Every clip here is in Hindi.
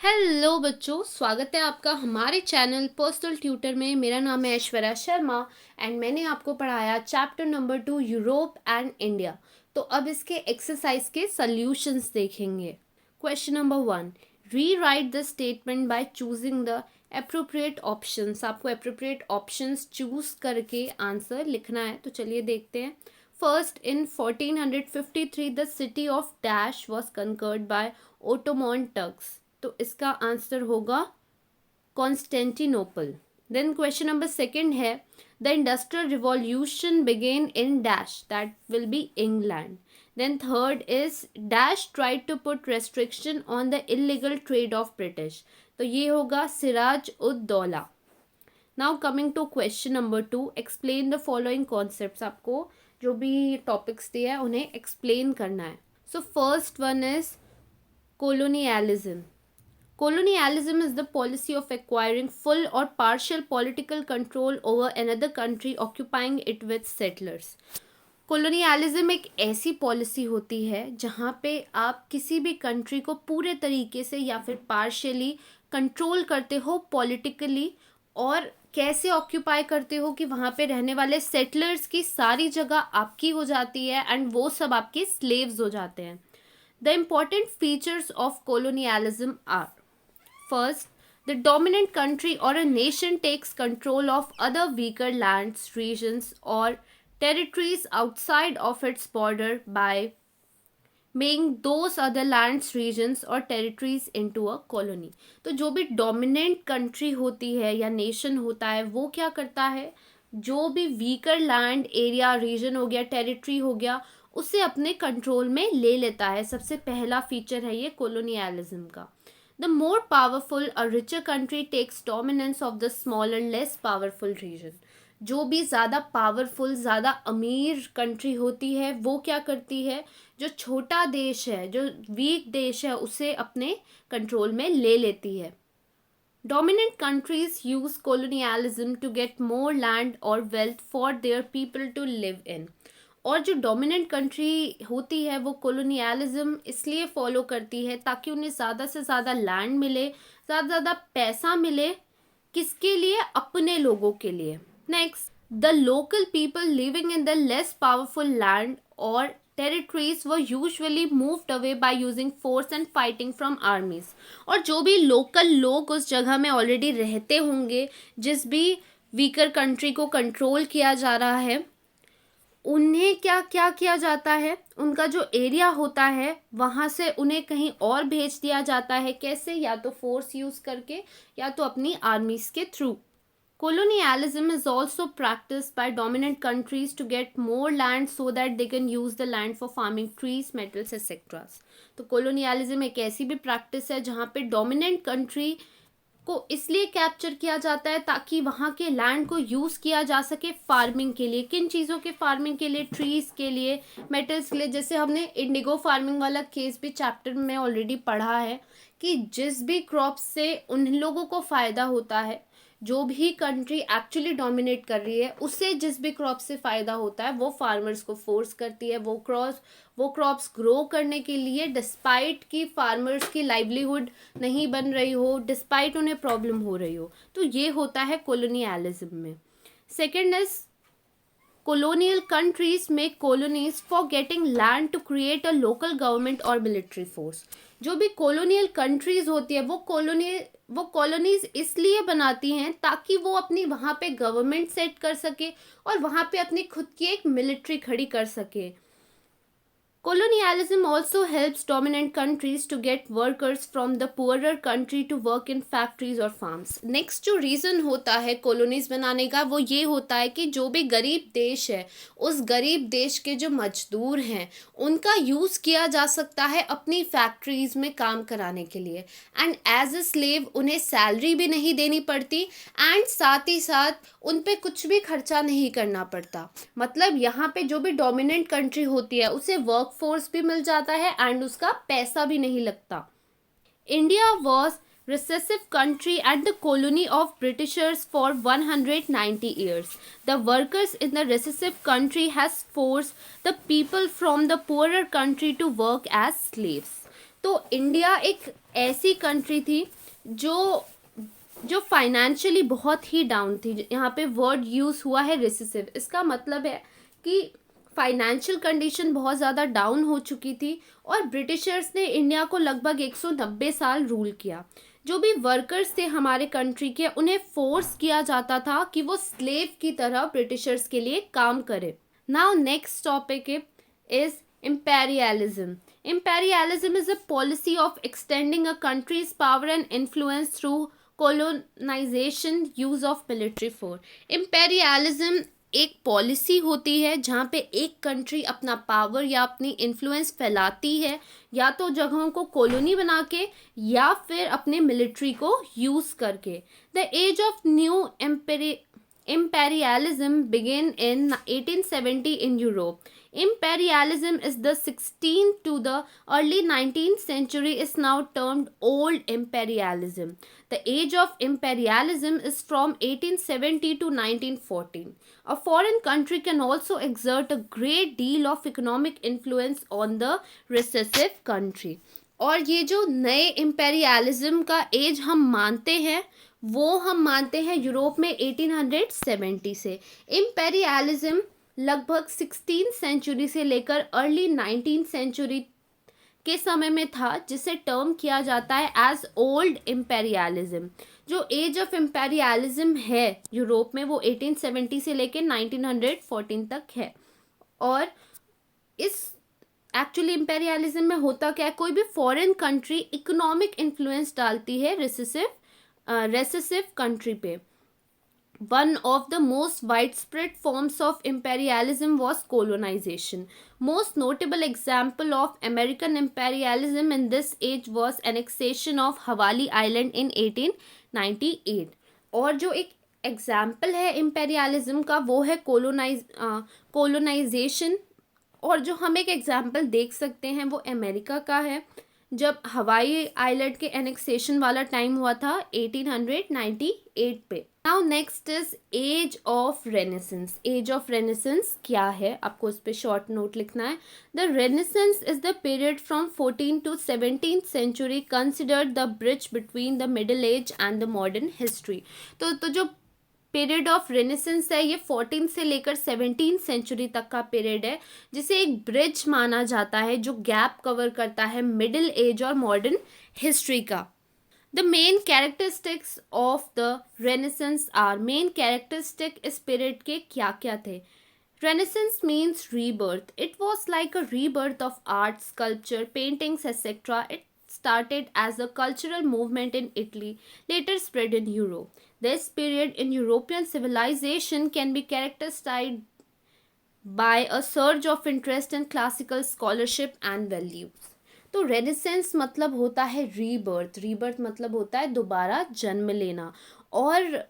हेलो बच्चों, स्वागत है आपका हमारे चैनल पर्सनल ट्यूटर में। मेरा नाम है ऐश्वर्या शर्मा एंड मैंने आपको पढ़ाया chapter number 2 Europe and India. तो अब इसके एक्सरसाइज के सॉल्यूशंस देखेंगे। Question number 1, rewrite the statement by choosing the appropriate options. आपको अप्रोप्रिएट ऑप्शंस चूज करके आंसर लिखना है। तो चलिए देखते हैं। First, in 1453 the city of dash was conquered by Ottoman Turks. तो इसका आंसर होगा Constantinople. Then question number second है, the industrial revolution began in dash, that will be England. Then third is dash tried to put restriction on the illegal trade of British. तो ये होगा Siraj ud Daula. Now coming to question number 2, explain the following concepts. आपको जो भी टॉपिक्स दिए हैं उन्हें एक्सप्लेन करना है। So first one is colonialism. Colonialism is the policy of acquiring full or partial political control over another country, occupying it with settlers. Colonialism एक ऐसी पॉलिसी होती है जहाँ पे आप किसी भी कंट्री को पूरे तरीके से या फिर पार्शियली कंट्रोल करते हो पॉलिटिकली, और कैसे ऑक्यूपाई करते हो कि वहाँ पे रहने वाले सेटलर्स की सारी जगह आपकी हो जाती है एंड वो सब आपके स्लेव्स हो जाते हैं. The important features of colonialism are: first, the dominant country or a nation takes control of other weaker lands, regions, or territories outside of its border by making those other lands, regions or territories into a colony. तो जो भी dominant country होती है या nation होता है वो क्या करता है, जो भी weaker land, area, region हो गया, territory हो गया, उसे अपने कंट्रोल में ले लेता है. सबसे पहला फीचर है ये कोलोनियलिज्म का. The more powerful a richer country takes dominance of the smaller less powerful region. जो भी ज़्यादा पावरफुल, ज़्यादा अमीर कंट्री होती है वो क्या करती है, जो छोटा देश है, जो वीक देश है, उसे अपने कंट्रोल में ले लेती है. Dominant countries use colonialism to get more land or wealth for their people to live in. और जो डोमिनेंट कंट्री होती है वो कोलोनियलिज्म इसलिए फॉलो करती है ताकि उन्हें ज़्यादा से ज़्यादा लैंड मिले, ज़्यादा ज़्यादा पैसा मिले. किसके लिए? अपने लोगों के लिए. Next, the local people living in the less powerful land और territories were usually moved away by using force and fighting from armies. और जो भी लोकल लोग उस जगह में ऑलरेडी रहते होंगे, जिस भी वीकर कंट्री को कंट्रोल किया जा रहा है, उन्हें क्या क्या किया जाता है, उनका जो एरिया होता है वहाँ से उन्हें कहीं और भेज दिया जाता है. कैसे? या तो फोर्स यूज करके या तो अपनी आर्मीज के through. Colonialism is also practiced by dominant countries to get more land so that they can use the land for farming trees, metals, etc. तो colonialism एक ऐसी भी प्रैक्टिस है जहाँ पे डोमिनेंट कंट्री को इसलिए कैप्चर किया जाता है ताकि वहाँ के लैंड को यूज़ किया जा सके फार्मिंग के लिए. किन चीज़ों के फार्मिंग के लिए? ट्रीज़ के लिए, मेटल्स के लिए. जैसे हमने इंडिगो फार्मिंग वाला केस भी चैप्टर में ऑलरेडी पढ़ा है कि जिस भी क्रॉप से उन लोगों को फ़ायदा होता है, जो भी कंट्री एक्चुअली डोमिनेट कर रही है उससे जिस भी क्रॉप से फ़ायदा होता है वो फार्मर्स को फोर्स करती है वो क्रॉप्स ग्रो करने के लिए, डिस्पाइट कि फार्मर्स की लाइवलीहुड नहीं बन रही हो, डिस्पाइट उन्हें प्रॉब्लम हो रही हो. तो ये होता है कोलोनियलिज्म में. Second is colonial countries make colonies for getting land to create a local government or military force. जो भी colonial countries होती है वो कॉलोनीज इसलिए बनाती हैं ताकि वो अपनी वहाँ पे गवर्नमेंट सेट कर सके और वहाँ पे अपनी खुद की एक मिलिट्री खड़ी कर सके. Colonialism also helps dominant countries to get workers from the poorer country to work in factories or farms. Next जो reason होता है colonies बनाने का वो ये होता है कि जो भी गरीब देश है उस गरीब देश के जो मजदूर हैं उनका यूज़ किया जा सकता है अपनी फैक्ट्रीज में काम कराने के लिए, एंड एज अ स्लेव उन्हें सैलरी भी नहीं देनी पड़ती एंड साथ ही साथ उन पे कुछ भी खर्चा नहीं करना पड़ता. मतलब यहाँ पे जो भी डोमिनेंट कंट्री होती है उसे वर्क फोर्स भी मिल जाता है एंड उसका पैसा भी नहीं लगता. India was recessive country and the colony of Britishers for 190 years. The workers in the recessive country has forced the people from the poorer country to work as slaves. तो इंडिया एक ऐसी कंट्री थी जो जो फाइनेंशियली बहुत ही डाउन थी। यहाँ पे वर्ड यूज़ हुआ है रिसेसिव। इसका मतलब है कि फाइनेंशियल कंडीशन बहुत ज़्यादा डाउन हो चुकी थी और ब्रिटिशर्स ने इंडिया को लगभग 190 साल रूल किया। जो भी वर्कर्स थे हमारे कंट्री के, उन्हें फोर्स किया जाता था कि वो स्लेव की तरह ब्रिटिशर्स के लिए काम करें। Now next topic is imperialism. Imperialism is a policy of extending a country's power and influence through colonization, use of military force. Imperialism एक पॉलिसी होती है जहाँ पे एक कंट्री अपना पावर या अपनी इन्फ्लुएंस फैलाती है, या तो जगहों को कॉलोनी बना के या फिर अपने मिलिट्री को यूज़ करके। The age of new imperialism began in 1870 in Europe. Imperialism is the 16th to the early 19th century is now termed Old Imperialism. The age of imperialism is from 1870 to 1914. A foreign country can also exert a great deal of economic influence on the recessive country. और ये जो नए imperialism का एज हम मानते हैं वो हम मानते हैं यूरोप में 1870 से। इम्पेरियलिज्म लगभग 16th सेंचुरी से लेकर अर्ली 19th सेंचुरी के समय में था, जिसे टर्म किया जाता है एज ओल्ड इम्पेरियलिज्म। जो एज ऑफ इम्पेरियलिज्म है यूरोप में वो 1870 से लेकर 1914 तक है। और इस एक्चुअली इम्पेरियलिज्म में होता क्या है, कोई भी फॉरेन कंट्री इकोनॉमिक इन्फ्लुएंस डालती है recessive country पे। One of the most widespread forms of imperialism was colonization. Most notable example of American imperialism in this age was annexation of Hawali Island in 1898. और जो एक एग्जाम्पल है imperialism का वो है colonization। और जो हम एक एग्जाम्पल देख सकते हैं वो अमेरिका का है, जब हवाई आइलैंड के एनेक्सेशन वाला टाइम हुआ था 1898 पे। Now next is age of renaissance. Age of renaissance क्या है, आपको इस पे शॉर्ट नोट लिखना है। The renaissance is the period from 14 to 17th century considered the bridge between the middle age and the modern history. तो जो पीरियड ऑफ रेनेसेंस है ये 14 से लेकर 17th सेंचुरी तक का पीरियड है, जिसे एक ब्रिज माना जाता है जो गैप कवर करता है मिडिल एज और मॉडर्न हिस्ट्री का। The main characteristics of the renaissance are, main characteristic इस पीरियड के क्या क्या थे। Renaissance means rebirth. It was like a rebirth of art, sculpture, paintings etcetera. It started as a cultural movement in Italy, later spread in Europe. This period in European civilization can be characterized by a surge of interest in classical scholarship and values. तो रेनेसेंस मतलब होता है रीबर्थ। रीबर्थ मतलब होता है दोबारा जन्म लेना। और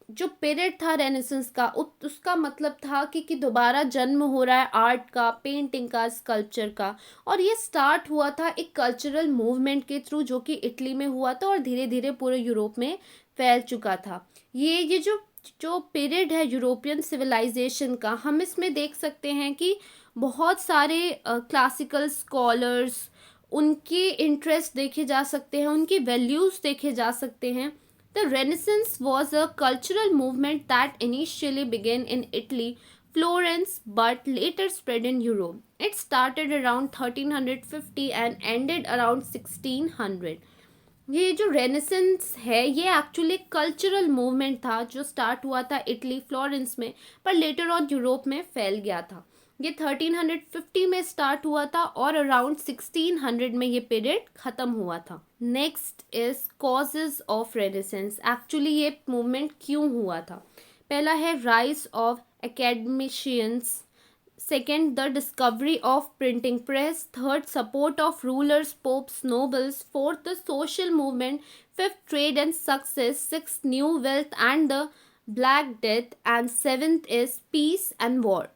जो पीरियड था रेनेसेंस का उसका मतलब था कि दोबारा जन्म हो रहा है आर्ट का, पेंटिंग का, स्कल्पचर का। और ये स्टार्ट हुआ था एक कल्चरल मूवमेंट के थ्रू जो कि इटली में हुआ था और धीरे धीरे पूरे यूरोप में फैल चुका था। ये जो पीरियड है यूरोपियन सिविलाइजेशन का, हम इसमें देख सकते हैं कि बहुत सारे क्लासिकल स्कॉलर्स, उनके इंटरेस्ट देखे जा सकते हैं, उनकी वैल्यूज़ देखे जा सकते हैं। The Renaissance was a cultural movement that initially began in Italy, Florence, but later spread in Europe. It started around 1350 and ended around 1600. ये जो रेनेसेंस है ये एक्चुअली कल्चरल मूवमेंट था जो स्टार्ट हुआ था इटली, फ्लोरेंस में, पर लेटर ऑन यूरोप में फैल गया था। ये 1350 में स्टार्ट हुआ था और अराउंड 1600 में ये पीरियड ख़त्म हुआ था। Next is causes of renaissance. Actually ये मूवमेंट क्यों हुआ था। पहला है rise of academicians, second the discovery of printing press, third support of rulers, pops, nobles, fourth the social movement, fifth trade and success, sixth new wealth and the black death, and seventh is peace and war.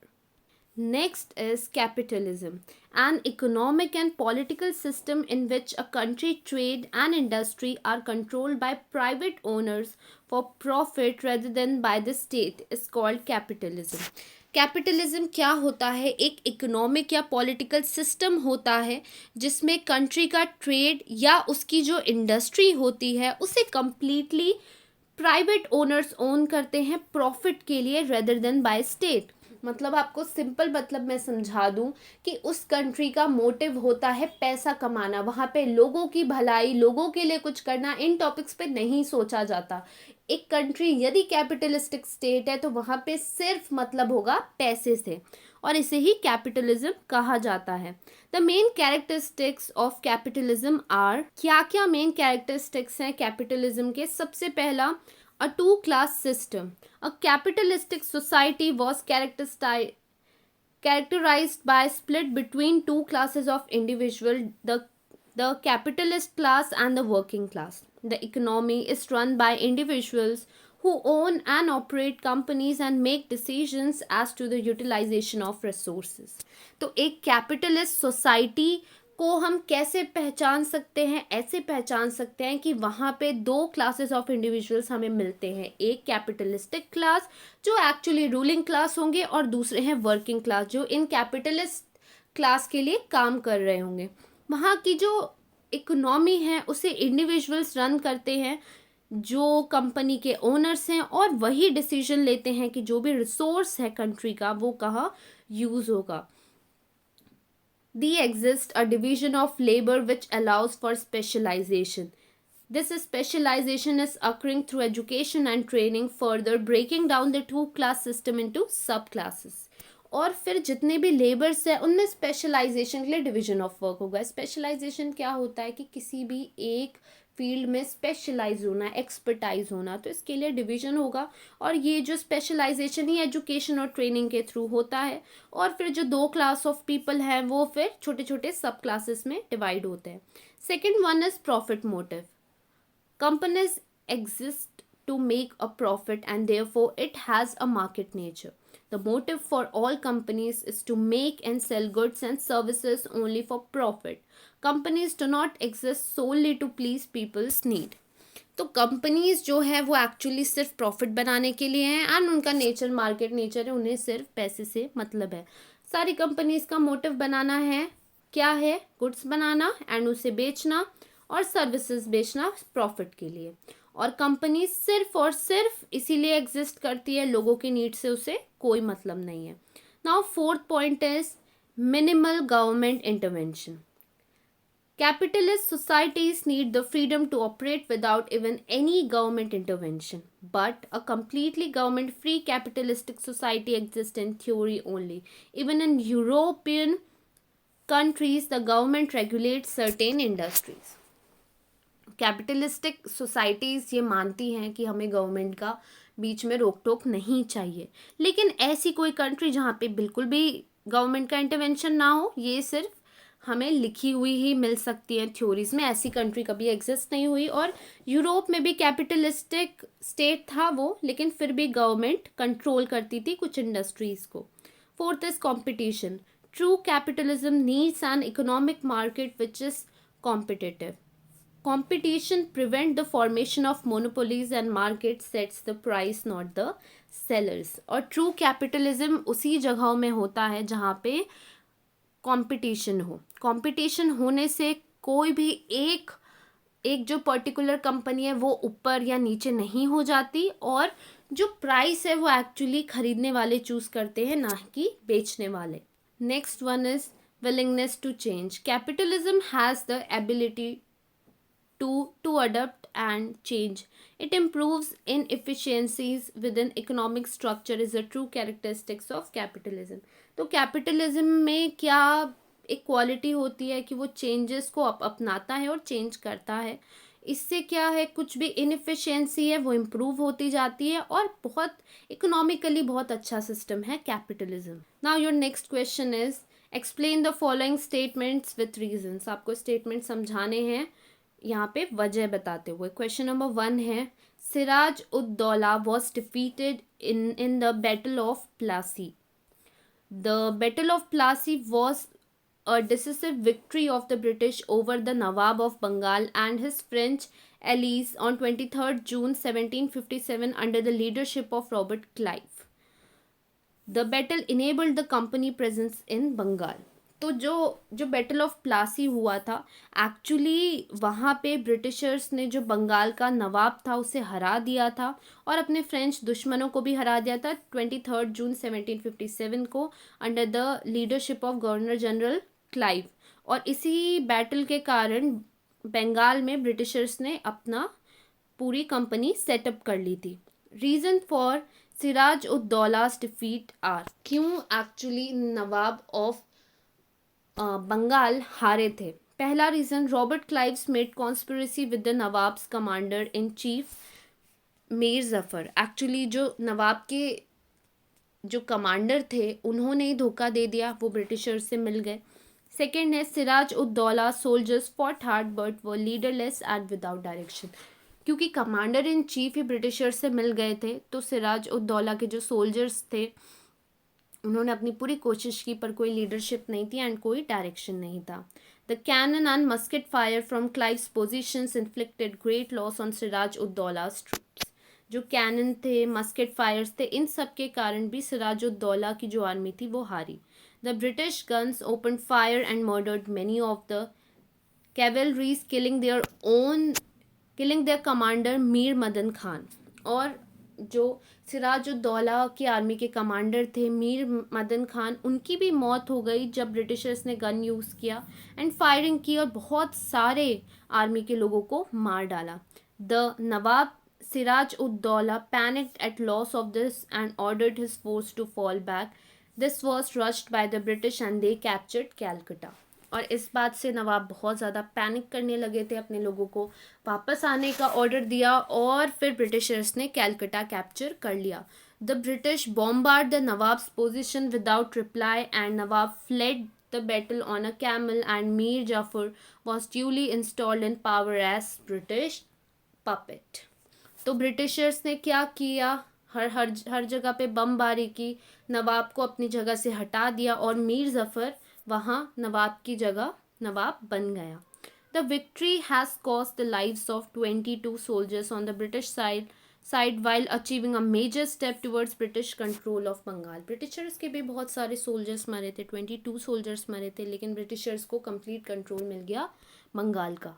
Next is capitalism, an economic and political system in which a country, trade and industry are controlled by private owners for profit rather than by the state is called capitalism. Capitalism क्या होता है? एक इकोनॉमिक या पॉलिटिकल सिस्टम होता है जिसमें कंट्री का ट्रेड या उसकी जो इंडस्ट्री होती है उसे कंप्लीटली प्राइवेट ओनर्स ओन करते हैं प्रॉफिट के लिए रेदर देन बाय स्टेट। मतलब आपको सिंपल मतलब मैं समझा दूं कि उस कंट्री का मोटिव होता है पैसा कमाना, वहाँ पे लोगों की भलाई, लोगों के लिए कुछ करना, इन टॉपिक्स पे नहीं सोचा जाता। एक कंट्री यदि कैपिटलिस्टिक स्टेट है तो वहाँ पे सिर्फ मतलब होगा पैसे से, और इसे ही कैपिटलिज्म कहा जाता है। The main characteristics of capitalism are, क्या क्या मेन कैरेक्टरिस्टिक्स हैं कैपिटलिज्म के? सबसे पहला, a two class system. A capitalistic society was characterized by split between two classes of individual, the capitalist class and the working class. The economy is run by individuals who own and operate companies and make decisions as to the utilization of resources. तो एक कैपिटलिस्ट सोसाइटी को हम कैसे पहचान सकते हैं? ऐसे पहचान सकते हैं कि वहाँ पे दो क्लासेस ऑफ इंडिविजुअल्स हमें मिलते हैं, एक कैपिटलिस्टिक क्लास जो एक्चुअली रूलिंग क्लास होंगे और दूसरे हैं वर्किंग क्लास जो इन कैपिटलिस्ट क्लास के लिए काम कर रहे होंगे। वहाँ की जो इकोनॉमी है उसे इंडिविजुअल्स रन करते हैं जो कंपनी के ओनर्स हैं, और वही डिसीजन लेते हैं कि जो भी रिसोर्स है कंट्री का वो कहाँ यूज़ होगा। They exist a division of labor which allows for specialization. This specialization is occurring through education and training, further breaking down the two class system into subclasses. और फिर जितने भी लेबर्स हैं उनमें स्पेशलाइजेशन के लिए डिवीजन ऑफ वर्क होगा। स्पेशलाइजेशन क्या होता है कि किसी भी एक फील्ड में स्पेशलाइज होना, एक्सपर्टाइज होना, तो इसके लिए डिवीजन होगा। और ये जो स्पेशलाइजेशन ही एजुकेशन और ट्रेनिंग के थ्रू होता है। और फिर जो दो क्लास ऑफ पीपल हैं वो फिर छोटे छोटे सब क्लासेस में डिवाइड होते हैं। Second one is profit motive. Companies exist to make a profit and therefore it has a market nature. The motive for all companies is to make and sell goods and services only for profit. Companies do not exist solely to please people's need. तो कंपनीज जो है वो एक्चुअली सिर्फ प्रॉफिट बनाने के लिए हैं एंड उनका नेचर मार्केट नेचर है, उन्हें सिर्फ पैसे से मतलब है। सारी कंपनीज का मोटिव बनाना है, क्या है? गुड्स बनाना एंड उसे बेचना और सर्विसेज बेचना प्रॉफिट के लिए। और कंपनी सिर्फ और सिर्फ इसीलिए एग्जिस्ट करती है, लोगों की नीड से उसे कोई मतलब नहीं है। Now fourth point is minimal government intervention. Capitalist societies need the freedom to operate without even any government intervention. But a completely government-free capitalistic society exists in theory only. Even in European countries, the government regulates certain industries. Capitalistic societies ये मानती हैं कि हमें गवर्नमेंट का बीच में रोक टोक नहीं चाहिए, लेकिन ऐसी कोई कंट्री जहाँ पे बिल्कुल भी गवर्नमेंट का इंटरवेंशन ना हो, ये सिर्फ हमें लिखी हुई ही मिल सकती है थ्योरीज में, ऐसी कंट्री कभी एग्जिस्ट नहीं हुई। और यूरोप में भी कैपिटलिस्टिक स्टेट था वो, लेकिन फिर भी गवर्नमेंट कंट्रोल करती थी कुछ इंडस्ट्रीज़ को। Fourth is competition. True capitalism needs an economic market which is competitive. Competition prevent the formation of monopolies and market sets the price, not the sellers. और ट्रू कैपिटलिज्म उसी जगहों में होता है जहाँ पे कंपटीशन हो। कंपटीशन होने से कोई भी एक जो पर्टिकुलर कंपनी है वो ऊपर या नीचे नहीं हो जाती, और जो प्राइस है वो एक्चुअली खरीदने वाले चूज करते हैं, ना कि बेचने वाले। Next one is willingness to change. Capitalism has the ability to adapt and change. It improves inefficiencies within economic structure is a true characteristics of capitalism. तो कैपिटलिज्म में क्या एक क्वालिटी होती है कि वो चेंजेस को अपनाता है और चेंज करता है। इससे क्या है, कुछ भी इनएफिशिएंसी है वो इम्प्रूव होती जाती है, और बहुत इकोनॉमिकली बहुत अच्छा सिस्टम है capitalism. Now your next question is explain the following statements with reasons. आपको स्टेटमेंट समझाने हैं यहाँ पे वजह बताते हुए। क्वेश्चन नंबर 1 है Siraj ud Daula was defeated in the battle of Plassey. The battle of Plassey was a decisive victory of the British over the Nawab of Bengal and his French allies on 23rd June 1757 under the leadership of Robert Clive. The battle enabled the company presence in Bengal. तो जो जो बैटल ऑफ प्लासी हुआ था, एक्चुअली वहाँ पे ब्रिटिशर्स ने जो बंगाल का नवाब था उसे हरा दिया था और अपने फ्रेंच दुश्मनों को भी हरा दिया था 23 जून 1757 को, under the leadership of governor general Clive. और इसी बैटल के कारण बंगाल में ब्रिटिशर्स ने अपना पूरी कंपनी सेटअप कर ली थी। Reason for Siraj ud Daula's defeat are, क्यों एक्चुअली नवाब ऑफ बंगाल हारे थे। पहला reason, Robert Clive's made conspiracy with the Nawab's commander in chief Mir Jafar. Actually जो नवाब के जो कमांडर थे उन्होंने ही धोखा दे दिया, वो ब्रिटिशर्स से मिल गए। सेकेंड है, Siraj ud Daula soldiers fought hard but were leaderless and without direction. क्योंकि कमांडर इन चीफ ही ब्रिटिशर्स से मिल गए थे, तो सिराज उद दौला के जो सोल्जर्स थे उन्होंने अपनी पूरी कोशिश की पर कोई लीडरशिप नहीं थी एंड कोई डायरेक्शन नहीं था। The cannon and musket fire from Clive's positions inflicted great loss on Siraj ud Daula's troops. जो कैनन थे, मस्केट फायर्स थे, इन सब के कारण भी सिराज उद दौला की जो आर्मी थी वो हारी। The British guns open fire and murdered many of the cavalries, killing their commander Mir Madan Khan. और जो सिराजुद्दौला की आर्मी के कमांडर थे मीर मदन खान, उनकी भी मौत हो गई जब ब्रिटिशर्स ने गन यूज़ किया एंड फायरिंग की और बहुत सारे आर्मी के लोगों को मार डाला। The nawab Siraj ud Daula panicked at loss of this and ordered his force to fall back. This was rushed by the British and they captured Calcutta. और इस बात से नवाब बहुत ज़्यादा पैनिक करने लगे थे, अपने लोगों को वापस आने का ऑर्डर दिया और फिर ब्रिटिशर्स ने कैलकटा कैप्चर कर लिया। The British bombard the nawabs position without reply and nawab fled the battle on a camel and Mir Jafar was duly installed in power as British puppet. तो ब्रिटिशर्स ने क्या किया, हर जगह पे बमबारी की, नवाब को अपनी जगह से हटा दिया और मीर जफ़र वहाँ नवाब की जगह नवाब बन गया। The victory has cost the lives of 22 soldiers on the British side while achieving a major step towards British control of Bengal. Britishers के भी बहुत सारे सोल्जर्स मरे थे, 22 सोल्जर्स मरे थे, लेकिन ब्रिटिशर्स को कंप्लीट कंट्रोल मिल गया बंगाल का।